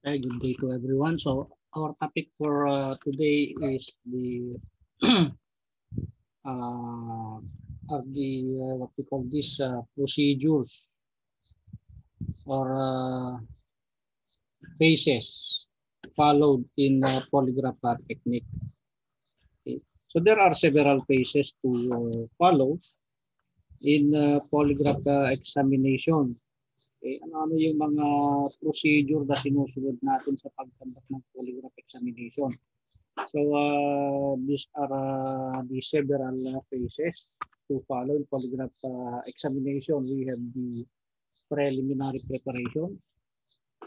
Good day to everyone. So our topic for today is the what we call this procedures or phases followed in polygraph technique. Okay. So there are several phases to follow in polygraph examination. Okay, ano yung mga procedure na sinusunod natin sa pagtanggap ng polygraph examination? So these are the several phases to follow in polygraph examination. We have the preliminary preparation,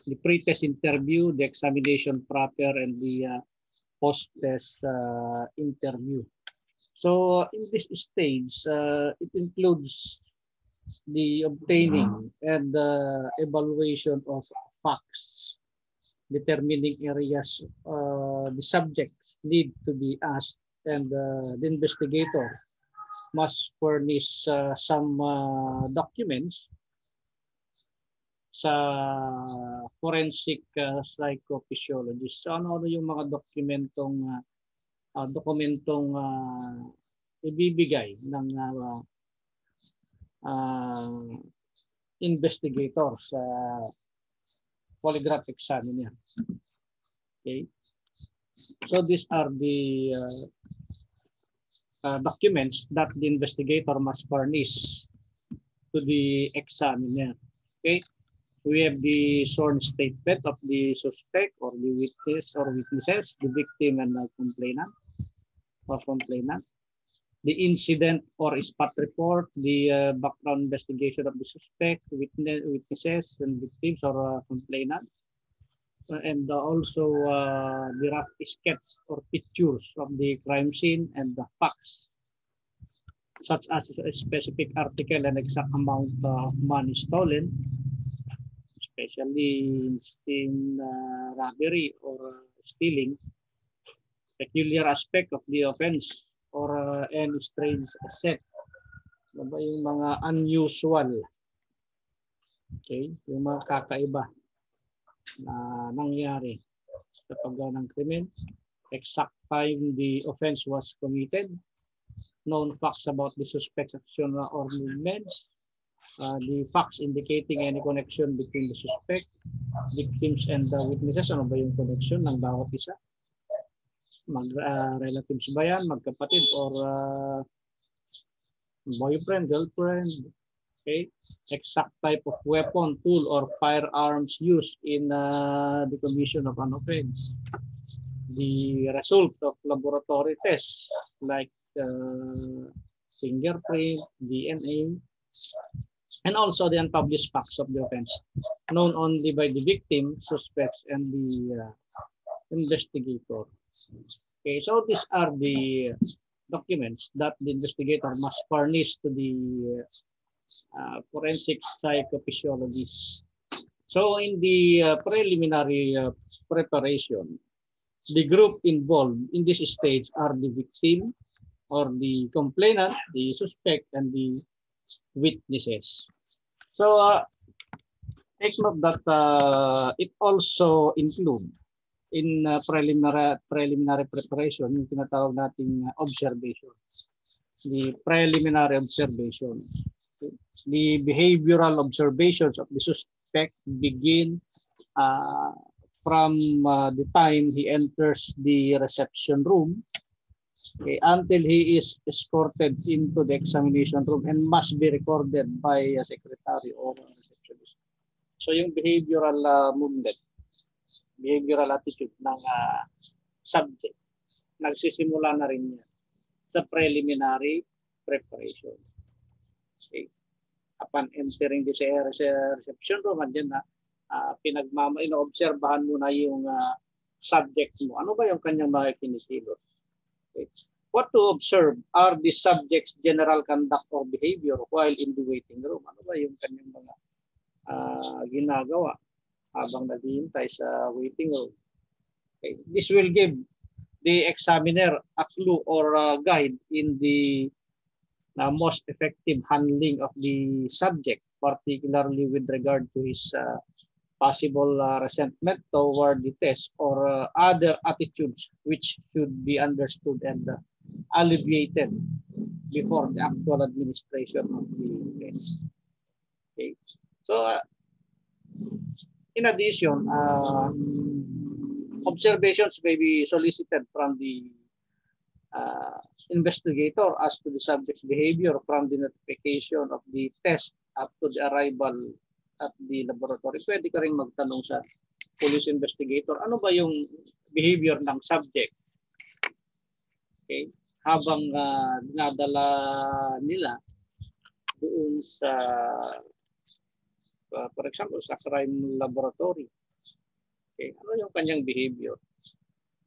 the pre-test interview, the examination proper, and the post-test interview. So in this stage, it includes the obtaining and evaluation of facts, determining areas the subjects need to be asked, and the investigator must furnish some documents sa forensic psychophysiologist. So ano yung mga dokumentong ibibigay ng investigator sa polygraph examiner. Okay. So these are the documents that the investigator must furnish to the examiner. Okay. We have the sworn statement of the suspect or the witness or witnesses, the victim and the complainant or complainant. The incident or spot report, the background investigation of the suspect, witnesses and victims or complainants, and also the rough sketch or pictures of the crime scene and the facts, such as a specific article and exact amount of money stolen, especially in robbery or stealing, peculiar aspect of the offense, or any strange asset. Ano ba yung mga unusual? Okay, yung mga kakaiba na nangyari sa paggawa ng krimen, exact time the offense was committed, known facts about the suspect's action or movements, the facts indicating any connection between the suspect, victims, and the witnesses. Ano ba yung connection ng bawat isa? Relatives ba yan, magkapatid, or boyfriend, girlfriend. Okay, exact type of weapon, tool, or firearms used in the commission of an offense. The result of laboratory tests like fingerprint, DNA, and also the unpublished facts of the offense, known only by the victim, suspects, and the investigator. Okay, so these are the documents that the investigator must furnish to the forensic psychophysiologist. So in the preliminary preparation, the group involved in this stage are the victim or the complainant, the suspect, and the witnesses. So take note that it also includes in preliminary preparation yung tinatawag nating observation. The preliminary observation. The behavioral observations of the suspect begin from the time he enters the reception room, okay, until he is escorted into the examination room and must be recorded by a secretary or a receptionist. So yung behavioral movement, behavioral attitude ng subject, nagsisimula na rin yan sa preliminary preparation. Okay. Upon entering the reception room, andyan na ino-obserbahan mo na yung subject mo. Ano ba yung kanyang mga kinikilos? Okay. What to observe are the subject's general conduct or behavior while in the waiting room. Ano ba yung kanyang mga ginagawa habang naghihintay sa waiting room. Okay. This will give the examiner a clue or a guide in the most effective handling of the subject, particularly with regard to his possible resentment toward the test, or other attitudes which should be understood and alleviated before the actual administration of the test. Okay. So, in addition, observations may be solicited from the investigator as to the subject's behavior from the notification of the test up to the arrival at the laboratory. Pwede ka rin magtanong sa police investigator, ano ba yung behavior ng subject? Okay. Habang dinadala nila doon sa, for example, sa crime laboratory. Okay. Ano yung kanyang behavior?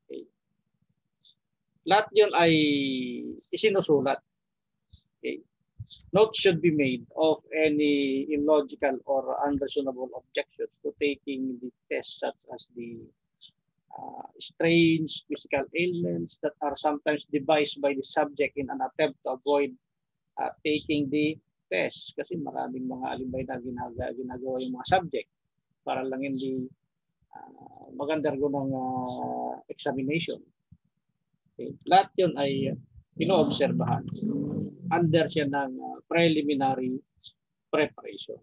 Okay. Lahat yun ay isinusulat. Okay. Note should be made of any illogical or unreasonable objections to taking the test, such as the strange physical ailments that are sometimes devised by the subject in an attempt to avoid taking the test. Kasi maraming mga alimbay na ginagawa yung mga subject para lang hindi mag-undergo ng examination. Okay. Lahat yun ay inoobserbahan under siya ng preliminary preparation.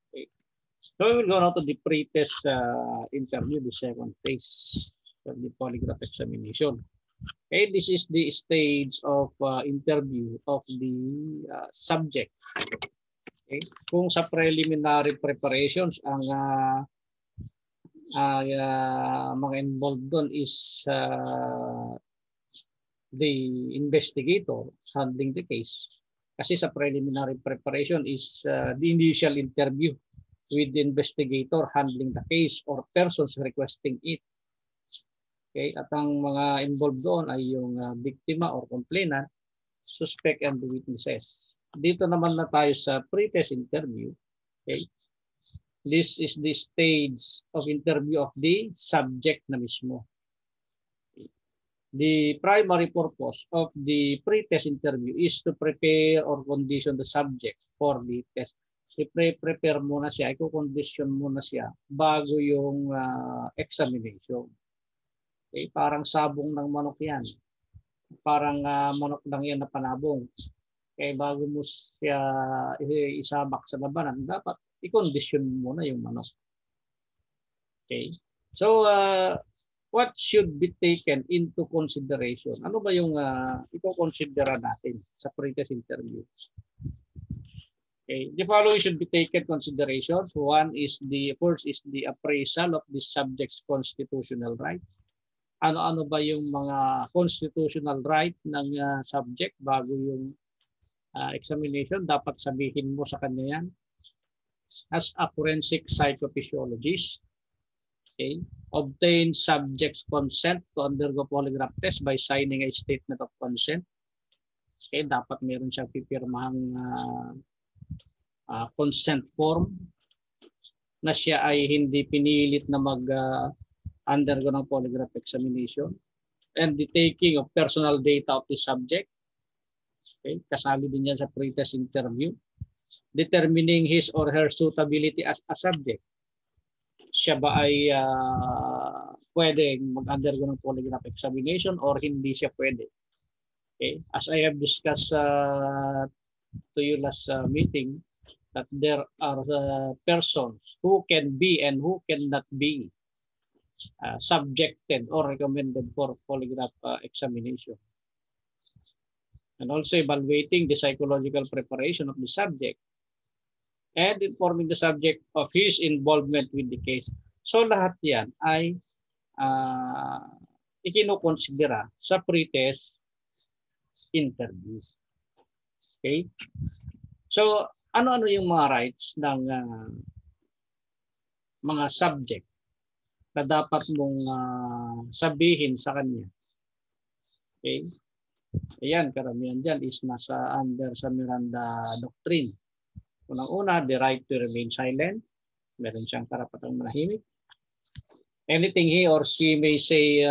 Okay. So we will go now to the pre-test interview, the second phase of the polygraph examination. Okay, this is the stage of interview of the subject. Okay. Kung sa preliminary preparations ang mga involved doon is the investigator handling the case. Kasi sa preliminary preparation is the initial interview with the investigator handling the case or persons requesting it. Okay, at ang mga involved doon ay yung biktima or complainant, suspect, and the witnesses. Dito naman na tayo sa pre-test interview. Okay. This is the stage of interview of the subject na mismo. The primary purpose of the pre-test interview is to prepare or condition the subject for the test. I-prepare muna siya, i-condition muna siya bago yung examination. Okay, parang sabong ng manok yan. Parang manok lang yan na panabong. Okay, bago mo siya isabak sa labanan, dapat i-condition muna yung manok. Okay. So, what should be taken into consideration? Ano ba yung i-considera natin sa pre-test interview? Okay. The following should be taken considerations. First is the appraisal of the subject's constitutional rights. Ano-ano ba yung mga constitutional right ng subject bago yung examination? Dapat sabihin mo sa kanya yan. As a forensic psychophysiologist, okay, obtain subject's consent to undergo polygraph test by signing a statement of consent. Okay, dapat meron siyang pipirmahang consent form na siya ay hindi pinilit na undergo ng polygraph examination, and the taking of personal data of the subject. Okay, kasali din yan sa pre-test interview. Determining his or her suitability as a subject. Siya ba ay pwedeng mag-undergo ng polygraph examination or hindi siya pwede. Okay, as I have discussed to you last meeting, that there are persons who can be and who cannot be subjected or recommended for polygraph examination. And also evaluating the psychological preparation of the subject and informing the subject of his involvement with the case. So lahat yan ay ikinukonsidera sa pre-test interview. Okay? So ano-ano yung mga rights ng mga subject na dapat mong sabihin sa kanya? Okay? Ayan, karamihan dyan is nasa under sa Miranda Doctrine. Unang-una, the right to remain silent. Meron siyang karapatang manahimik. Anything he or she may say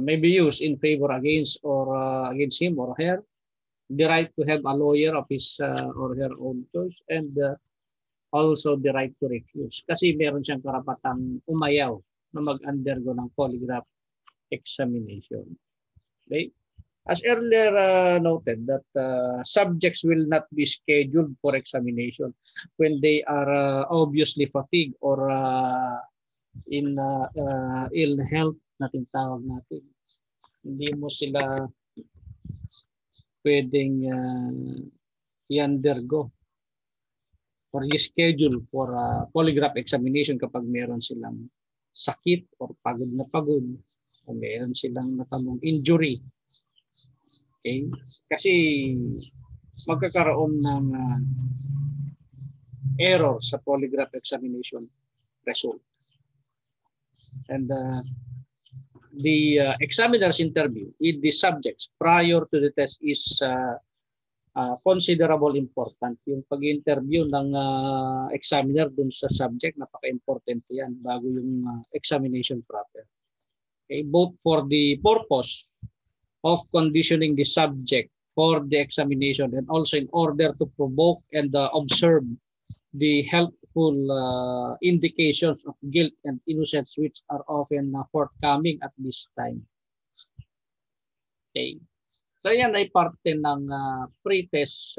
may be used in favor against or against him or her. The right to have a lawyer of his or her own choice, and also the right to refuse. Kasi meron siyang karapatang umayaw na mag-undergo ng polygraph examination. Okay? As earlier noted, that subjects will not be scheduled for examination when they are obviously fatigued or in ill health natin tawag natin. Hindi mo sila pwedeng i-undergo or i-schedule for polygraph examination kapag meron silang sakit or pagod na pagod o meron silang natamong injury. Okay? Kasi magkakaroon ng error sa polygraph examination result. And the examiner's interview with the subjects prior to the test is considerable important. Yung pag-interview ng examiner dun sa subject, napaka-important yan bago yung examination proper. Okay? Both for the purpose of conditioning the subject for the examination and also in order to provoke and observe the helpful indications of guilt and innocence which are often forthcoming at this time. Okay. So yan ay parte ng pre-test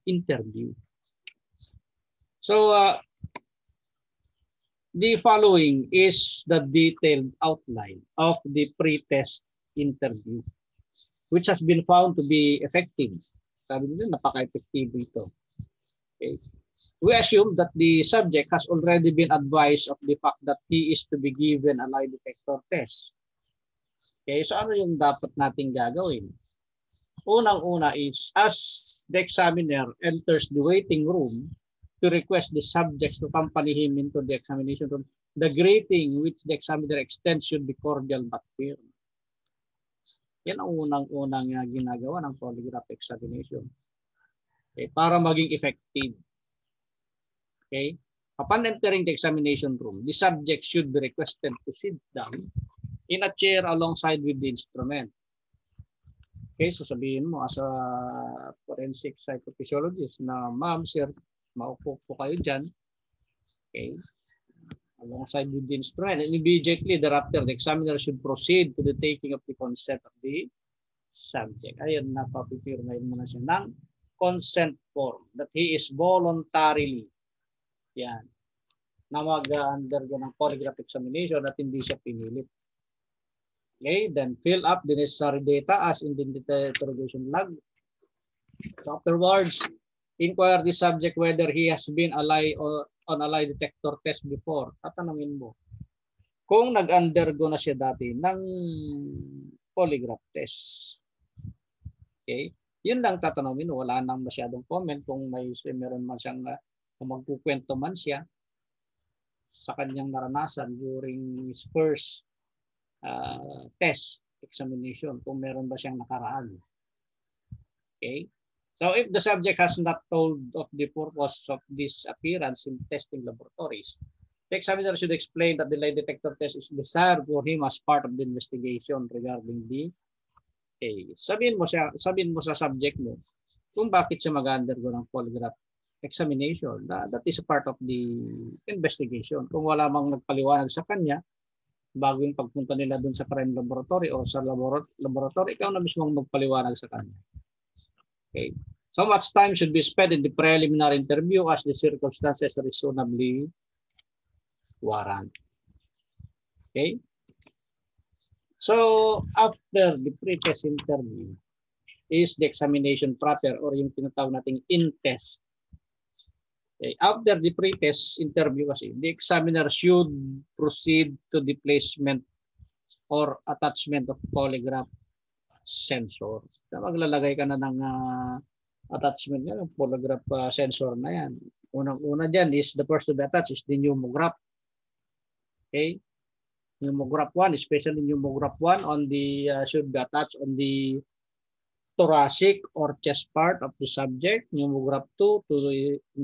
interview. So the following is the detailed outline of the pre-test interview, which has been found to be effective. Sabi nila, napaka-effective ito. Okay. We assume that the subject has already been advised of the fact that he is to be given a lie detector test. Okay, so ano yung dapat nating gagawin? Unang-una is, as the examiner enters the waiting room to request the subjects to accompany him into the examination room, the greeting which the examiner extends should be cordial but firm. Yan ang unang-unang ginagawa ng polygraph examination. Okay, para maging effective. Okay? Upon entering the examination room, the subject should be requested to sit down in a chair alongside with the instrument. Okay, so sabihin mo as a forensic psychophysiologist na, ma'am, sir, maupo po kayo dyan. Okay. Alongside with the instrument, and immediately thereafter, the examiner should proceed to the taking of the consent of the subject. Ayun, napapipirmahin mo na siya ng consent form that he is voluntarily na mag-undergo ng polygraph examination at hindi siya pinilit. Okay, then fill up the necessary data as in the interrogation log. So afterwards, inquire the subject whether he has been on a lie detector test before. Tatanungin mo kung nag-undergo na siya dati ng polygraph test. Okay? Yun lang tatanungin mo. Wala nang masyadong comment kung meron man siyang magkukwento man siya sa kanyang naranasan during his first test examination, kung meron ba siyang nakaraan. Okay? So if the subject has not told of the purpose of this appearance in testing laboratories, the examiner should explain that the lie detector test is desired for him as part of the investigation regarding the case. Sabihin mo sa subject mo kung bakit siya mag-undergo ng polygraph examination. That is a part of the investigation. Kung wala mang nagpaliwanag sa kanya, bago yung pagpunta nila dun sa crime laboratory o sa laboratory, ikaw na mismo magpaliwanag sa kanya. Okay. So much time should be spent in the preliminary interview as the circumstances reasonably warrant. Okay. So after the pre-test interview is the examination proper or yung tinatawag nating in-test. Okay. After the pre-test interview kasi, the examiner should proceed to the placement or attachment of polygraph sensor. So, maglalagay ka na ng attachment niya, ng polygraph sensor na yan. Unang-una dyan is the first to be attached is the pneumograph. Okay? Pneumograph 1, especially pneumograph 1 on the should be attached on the thoracic or chest part of the subject, pneumograph 2 to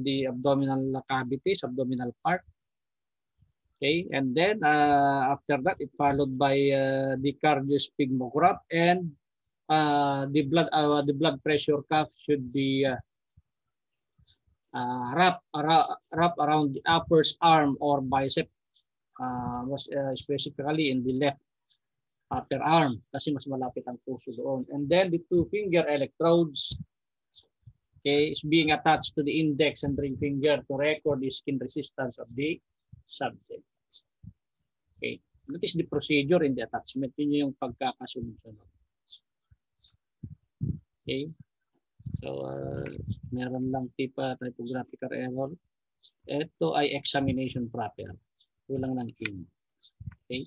the abdominal cavities, abdominal part. Okay, and then after that, it followed by the cardiosphygmograph and the blood pressure cuff should be wrap around the upper arm or bicep, specifically in the left upper arm kasi mas malapit ang puso doon. And then the two finger electrodes, okay, is being attached to the index and ring finger to record the skin resistance of the subject. Okay, that is the procedure in the attachment. Yun yung pagkakasunod-sunod. Okay, so meron lang typographical error. Ito ay examination proper. Kulang ng in. Okay.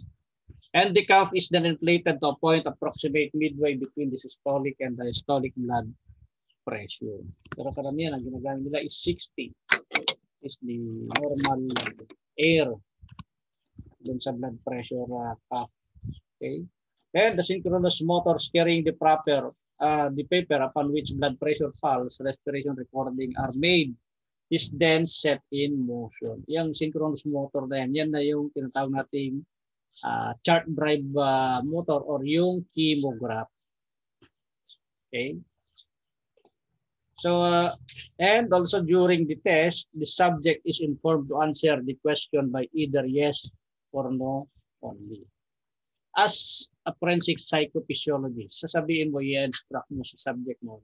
And the cuff is then inflated to a point approximate midway between the systolic and diastolic blood pressure. Pero karamihan ang ginagamit nila is 60. Is the normal air dun sa blood pressure cuff. Okay. And the synchronous motors carrying the paper upon which blood pressure pulse, respiration recording are made is then set in motion. Yung synchronous motor na yan na yung tinatawag nating chart drive motor or yung chemograph. Okay. So, and also during the test, the subject is informed to answer the question by either yes or no only. As a forensic psychophysiologist, sasabihin mo, i-instruct mo sa subject mo,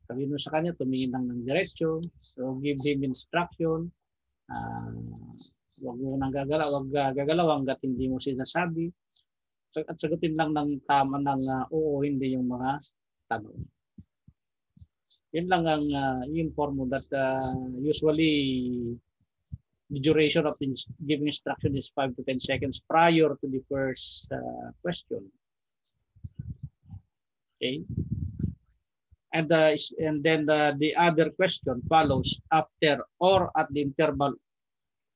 sabihin mo sa kanya, tumingin lang ng diretso, so give him instruction, wag mo nang gagalaw, wag gagalaw hanggat hindi mo sinasabi, at sagutin lang ng tama ng oo, hindi yung mga tanong. Yun lang ang inform mo that usually the duration of giving instruction is 5 to 10 seconds prior to the first question. Okay. And then the other question follows after or at the interval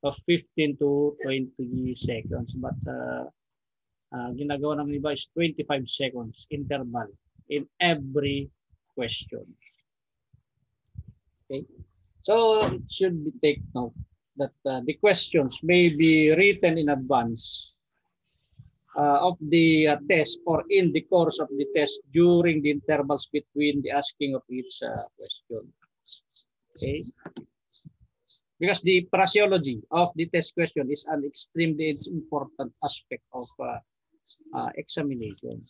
of 15 to 20 seconds. But ginagawa ng iba is 25 seconds interval in every question. Okay. So it should be taken note that the questions may be written in advance of the test or in the course of the test during the intervals between the asking of each question. Okay. Because the phraseology of the test question is an extremely important aspect of examination.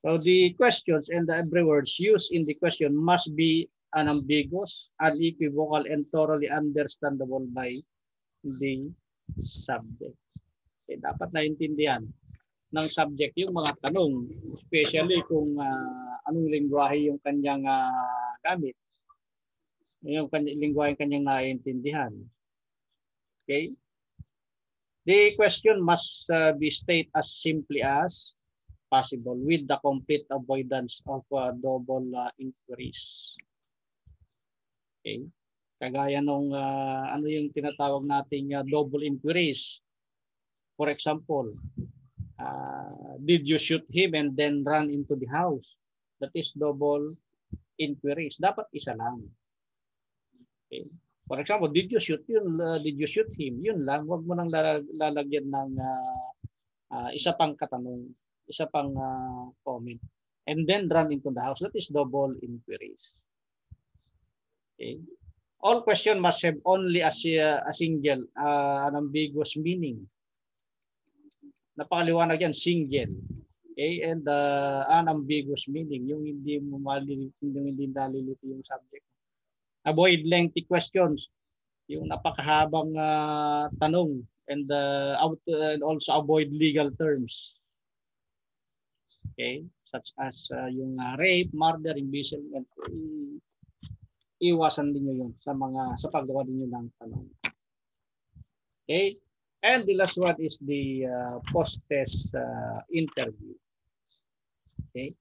So the questions and the every words used in the question must be unambiguous, unequivocal, and thoroughly understandable by the subject. Okay, dapat naintindihan ng subject yung mga tanong, especially kung anong lingwahe yung kanyang gamit. Yung lingwahe yung kanyang naiintindihan. Okay? The question must be stated as simply as possible with the complete avoidance of double inquiries. Okay? Kagaya nung ano yung tinatawag nating double inquiries. For example, did you shoot him and then run into the house? That is double inquiries. Dapat isa lang. Okay. For example, did you shoot him? Yun lang. Huwag mo nang lalagyan ng isa pang katanong, isa pang comment. And then run into the house. That is double inquiries. Okay. All question must have only a single unambiguous meaning. Napakaliwanag yan, single. Okay, and unambiguous meaning, yung hindi mo malilito, yung hindi nalilito yung subject. Avoid lengthy questions, yung napakahabang tanong, and also avoid legal terms. Okay, such as yung rape, murder, embezzlement. Iwasan din nyo yun sa paggawa din nyo ng tanong. Okay? And the last one is the post-test interview. Okay?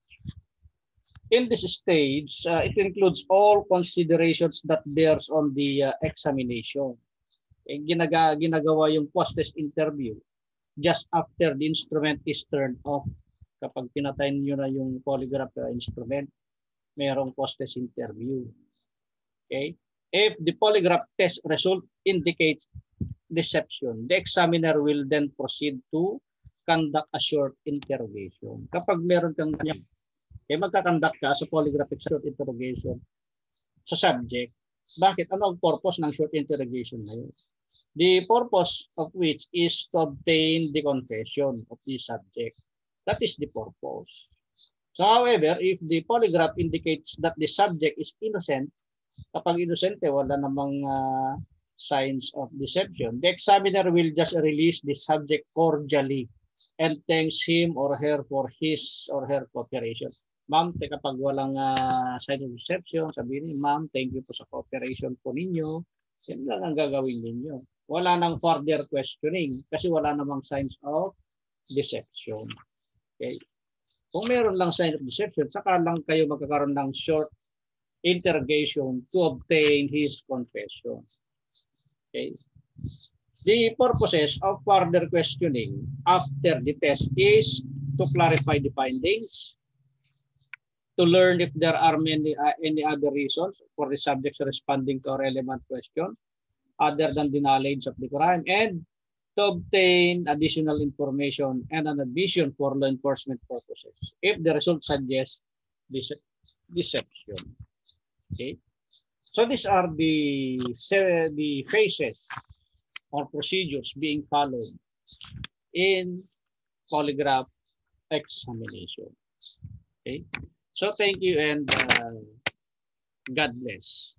In this stage, it includes all considerations that bears on the examination. Okay? Ginagawa yung post-test interview just after the instrument is turned off. Kapag pinatay nyo na yung polygraph instrument, mayroong post-test interview. Okay. If the polygraph test result indicates deception, the examiner will then proceed to conduct a short interrogation. Kapag meron kang Kaya magkakandak ka sa polygraphic short interrogation sa subject. Bakit? Ano ang purpose ng short interrogation na yun? The purpose of which is to obtain the confession of the subject. That is the purpose. So however, if the polygraph indicates that the subject is innocent, kapag innocente, wala namang signs of deception, the examiner will just release the subject cordially and thanks him or her for his or her cooperation. Ma'am, kapag walang sign of deception, sabihin niyo, ma'am, thank you po sa cooperation po ninyo. Yan lang ang gagawin ninyo. Wala nang further questioning kasi wala namang signs of deception. Okay. Kung meron lang sign of deception, saka lang kayo magkakaroon ng short interrogation to obtain his confession. Okay. The purposes of further questioning after the test is to clarify the findings, to learn if there are any other reasons for the subjects responding to a relevant question other than the knowledge of the crime, and to obtain additional information and an admission for law enforcement purposes if the result suggests deception. Okay, so these are the phases or procedures being followed in polygraph examination. Okay, so thank you and God bless.